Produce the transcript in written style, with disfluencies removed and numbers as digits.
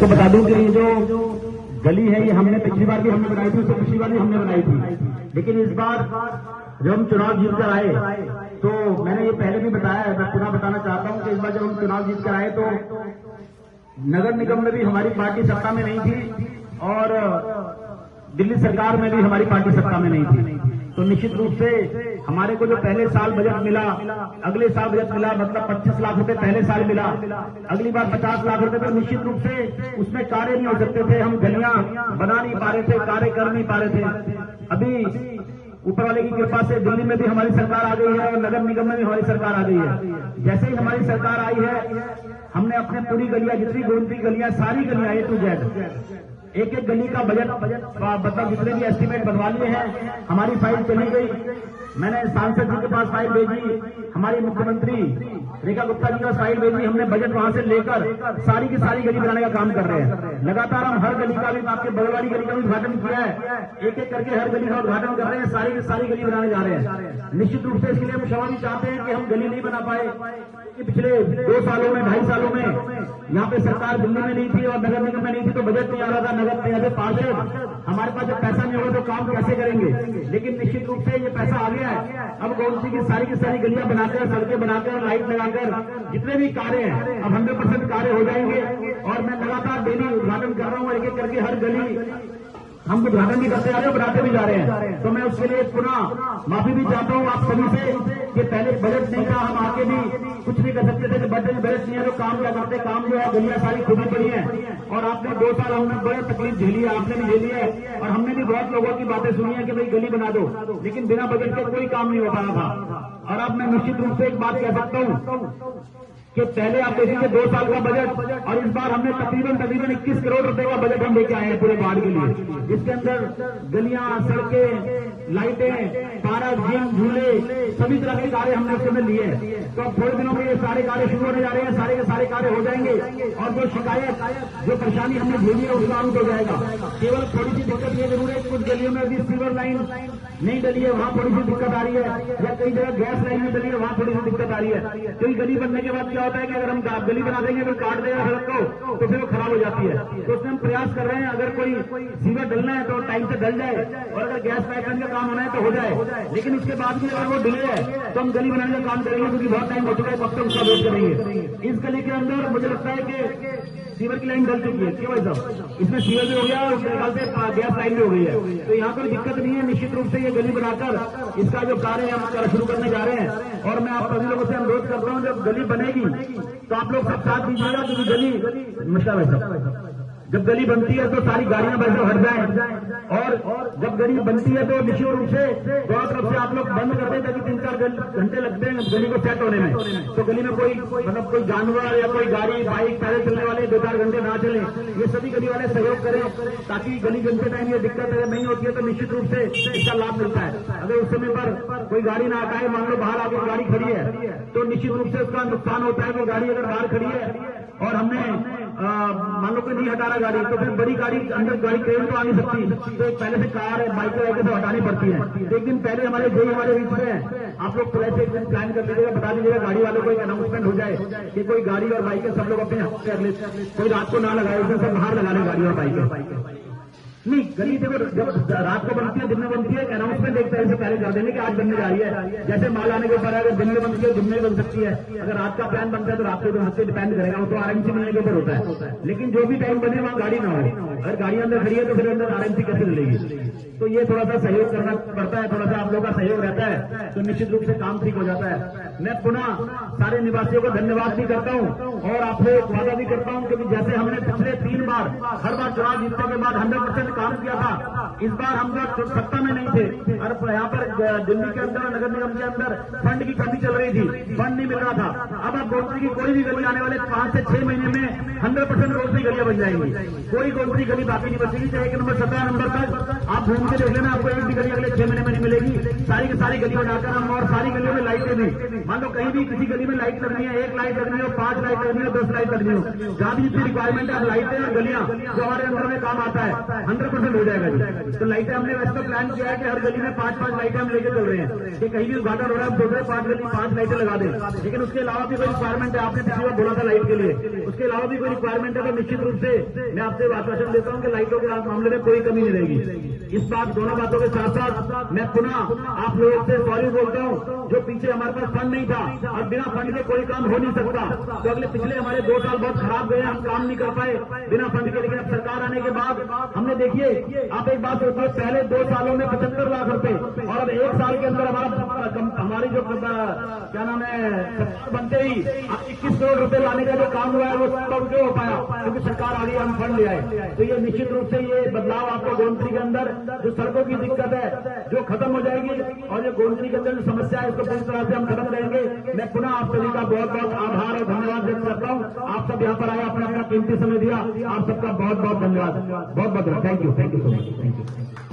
आपको बता दूं कि ये जो गली है ये हमने पिछली बार भी हमने बनाई थी, उससे पिछली बार भी हमने बनाई थी, लेकिन इस बार जब हम चुनाव जीत कर आए तो मैंने ये पहले भी बताया है, मैं पुनः बताना चाहता हूं कि इस बार जब हम चुनाव जीत कर आए तो नगर निगम में भी हमारी पार्टी सत्ता में नहीं थी और दिल्ली सरकार में भी हमारी पार्टी सत्ता में नहीं थी। तो निश्चित रूप से हमारे को जो पहले साल बजट मिला, अगले साल बजट मिला, मतलब 25 लाख रुपए पहले साल मिला, अगली बार 50 लाख रुपए, तो निश्चित रूप से उसमें कार्य नहीं हो सकते थे, हम गलियां बना नहीं पा रहे थे, कार्य कर नहीं पा रहे थे। अभी ऊपर वाले की कृपा से दिल्ली में भी हमारी सरकार आ गई है और नगर निगम में भी हमारी सरकार आ गई है। जैसे ही हमारी सरकार आई है हमने अपने पूरी गलियां, जितनी गोमती गलियां, सारी गलियां A to Z एक एक गली का बजट मतलब जितने भी एस्टीमेट बनवा लिए हैं, हमारी फाइल चली गई। मैंने सांसद जी के पास फाइल भेजी, हमारी मुख्यमंत्री रेखा गुप्ता जी का फाइल भेजी, हमने बजट वहां से लेकर सारी की सारी गली बनाने का काम कर रहे हैं। लगातार हम हर गली का भी, आपके बगल वाली गली का भी उद्घाटन किया है, एक एक करके हर गली का उद्घाटन कर रहे हैं, सारी की सारी गली बनाने जा रहे हैं। निश्चित रूप से इसके लिए हम क्षमा भी चाहते हैं कि हम गली नहीं बना पाए कि पिछले 2 सालों में, 2.5 सालों में यहाँ पे सरकार दिल्ली में नहीं थी और नगर निगम में नहीं थी, तो बजट नहीं आ रहा था, नगर नहीं आते, पार्षद हमारे पास जब पैसा नहीं होगा तो काम कैसे करेंगे। लेकिन निश्चित रूप से ये पैसा आ गया है, अब गोमती की सारी गलियां बनाकर, सड़कें बनाकर, लाइट लगाकर जितने भी कार्य हैं अब 100% कार्य हो जाएंगे। और मैं लगातार डेली उद्घाटन कर रहा हूँ, एक एक करके हर गली हम उद्घाटन भी करते आ रहे हैं, बनाते भी जा रहे हैं। तो मैं उसके लिए पुनः माफी भी चाहता हूँ आप सभी से कि पहले बजट नहीं था, हम आके भी कुछ नहीं कर सकते थे कि बजट नहीं है तो काम क्या करते, काम जो है गलियां सारी खुदी पड़ी है। और आपने 2 साल हमने बड़े तकलीफ झेली है, आपने भी झेली है और हमने भी बहुत लोगों की बातें सुनी है कि भाई गली बना दो, लेकिन बिना बजट के कोई काम नहीं हो पाया था। और अब मैं निश्चित रूप से एक बात कह सकता हूँ कि पहले आप देखेंगे 2 साल का बजट और इस बार हमने तकरीबन 21 करोड़ रुपए का बजट हम लेके आए हैं पूरे वार्ड के लिए, जिसके अंदर गलियां, सड़कें, लाइटें, पार्क, जिम, झूले, सभी तरह के कार्य हमने उसमें लिए हैं। तो अब थोड़े दिनों में ये सारे कार्य शुरू होने जा रहे हैं, सारे के सारे कार्य हो जाएंगे और जो शिकायत, जो परेशानी हमने झेली है उसका अंत हो जाएगा। केवल थोड़ी सी दिक्कत ये जरूर है, कुछ गलियों में अभी सिल्वर लाइन नहीं डली है, वहां थोड़ी सी दिक्कत आ रही है, या कई जगह गैस लाइन में डली है, वहां थोड़ी सी दिक्कत आ रही है। क्योंकि गली बनने के बाद क्या होता है कि अगर हम गली बना देंगे तो काट देगा सड़क को तो फिर वो खराब हो जाती है। तो उसमें हम प्रयास कर रहे हैं अगर कोई सीवर डलना है तो टाइम से डल जाए और अगर गैस पाइपलाइन का काम होना है तो हो जाए, लेकिन इसके बाद भी अगर वो डिले है तो हम गली बनाने का काम करेंगे, क्योंकि बहुत टाइम हो चुका है, कब तक उसका वेट करेंगे। इस गली के अंदर मुझे लगता है कि सीवर की लाइन डल चुकी है, क्यों भाई साहब, इसमें सीवर भी हो गया और उसके से गैस लाइन भी हो गई है, तो यहाँ कोई दिक्कत नहीं है। निश्चित रूप से ये गली बनाकर इसका जो कार्य है हम शुरू करने जा रहे हैं। और मैं आप सभी लोगों से अनुरोध करता हूँ जब गली बनेगी तो आप लोग सब साथ दीजिएगा, क्योंकि गली नमस्कार भाई साहब, जब गली बनती है तो सारी गाड़ियां वैसे हट जाए और जब गली बनती है तो निश्चित रूप से दोनों तरफ से आप लोग बंद कर दें ताकि 3-4 घंटे लगते हैं गली को सेट होने में। तो गली में कोई मतलब कोई जानवर या कोई गाड़ी, बाइक, पैदल चलने वाले 2-4 घंटे ना चले, ये सभी गली वाले सहयोग करें ताकि गली बनते टाइम ये दिक्कत अगर नहीं होती है तो निश्चित रूप से इसका लाभ मिलता है। अगर उस समय पर कोई गाड़ी ना हटाए, मान लो बाहर आगे गाड़ी खड़ी है तो निश्चित रूप से उसका नुकसान होता है कि गाड़ी अगर बाहर खड़ी है और हमने मान लो कोई नहीं हटा रहा गाड़ी, तो फिर बड़ी गाड़ी अंदर गाड़ी ट्रेन तो आ नहीं सकती, तो पहले से कार है, बाइक है, तो हटानी पड़ती है। एक दिन पहले हमारे बीच में आप लोग पहले से एक दिन प्लान कर लीजिएगा, बता दीजिएगा गाड़ी वालों को एक अनाउंसमेंट हो जाए कि कोई गाड़ी और बाइक सब लोग अपने हक से अगले कोई रात को ना लगाए, उसमें सब बाहर लगा ले गाड़ी और बाइक। नहीं, गली देखो जब रात को बनती है, दिन में बनती है, अनाउंसमेंट एक तरह से पहले कर देने की आज बनने जा रही है। जैसे माल आने के ऊपर अगर दिन में बनती है दिन में बन सकती है, अगर रात का प्लान बनता है तो रात को हफ्ते डिपेंड करेगा, वो तो आरएमसी मिलने के ऊपर होता है। लेकिन जो भी टाइम बने वहां गाड़ी ना हो, अगर गाड़ी अंदर खड़ी है तो फिर अंदर आरएमसी कैसे मिलेगी। तो ये थोड़ा सा सहयोग करना पड़ता है, थोड़ा सा आप लोगों का सहयोग रहता है तो निश्चित रूप से काम ठीक हो जाता है। मैं पुनः सारे निवासियों को धन्यवाद भी करता हूं और आपसे वादा भी करता हूं कि जैसे हमने पिछले 3 बार हर बार चुनाव जीतने के बाद 100% काम किया था, इस बार हम जब सत्ता में नहीं थे और यहाँ पर दिल्ली के अंदर नगर निगम के अंदर फंड की कमी चल रही थी, फंड नहीं मिल रहा था। अब आप गोमती की कोई भी गली आने वाले 5 से 6 महीने में 100% गोमती गलियां बन जाएंगी, कोई गोमती गली बाकी नहीं बचेगी। चाहे 1 नंबर 17 नंबर तक आप घूम के देख लेना, आपको एक भी गली अगले 6 महीने में नहीं मिलेगी। सारी की सारी गली बनाकर हम और सारी गलियों में लाइटें भी, मान लो कहीं भी किसी गली में लाइट लगनी है, 1 लाइट लगनी हो, 5 लाइट लगनी हो, 10 लाइट लगनी हो, जहां भी जितनी रिक्वायरमेंट है लाइटें और गलियां जो हमारे अंदर में काम आता है 100% हो जाएगा जी। तो लाइटें हमने वैसे तो प्लान किया है कि हर गली में 5-5 लाइटें हम लेके चल रहे हैं कि कहीं भी उद्घाटन हो रहा है हम सोच रहे हैं 5 गली 5 लाइटें लगा दें। लेकिन उसके अलावा भी कोई रिक्वायरमेंट है, आपने पिछली बार बोला था लाइट के लिए, उसके अलावा भी कोई रिक्वायरमेंट है तो निश्चित रूप से मैं आपसे आश्वासन देता हूं कि लाइटों के मामले में कोई कमी नहीं रहेगी। इस बात दोनों बातों के साथ साथ मैं पुनः आप लोगों से सॉरी बोलता हूं, जो पीछे हमारे पास फंड नहीं था और बिना फंड के कोई काम हो नहीं सकता। तो अगले पिछले हमारे 2 साल बहुत खराब गए, हम काम नहीं कर पाए बिना फंड के। लेकिन अब सरकार आने के बाद हमने देखिए, आप एक बात सोचिए, पहले 2 सालों में 75 लाख रुपए और अब 1 साल के अंदर हमारी जो क्या नाम है सरकार बनते ही 21 करोड़ रुपए लाने का जो काम हुआ है वो सब क्यों हो पाया, क्योंकि सरकार आ गई, हम फंड ले आए। तो ये निश्चित रूप से ये बदलाव आपको गोमती के अंदर जो सड़कों की दिक्कत है जो खत्म हो जाएगी और ये गोमती के अंदर जो समस्या है इसको पूरी तरह से हम खत्म करेंगे। मैं पुनः आप सभी का बहुत बहुत आभार और धन्यवाद व्यक्त करता हूँ। आप सब यहाँ पर आए, अपना अपना कीमती समय दिया, आप सबका बहुत बहुत धन्यवाद, बहुत बहुत thank you so much, thank you.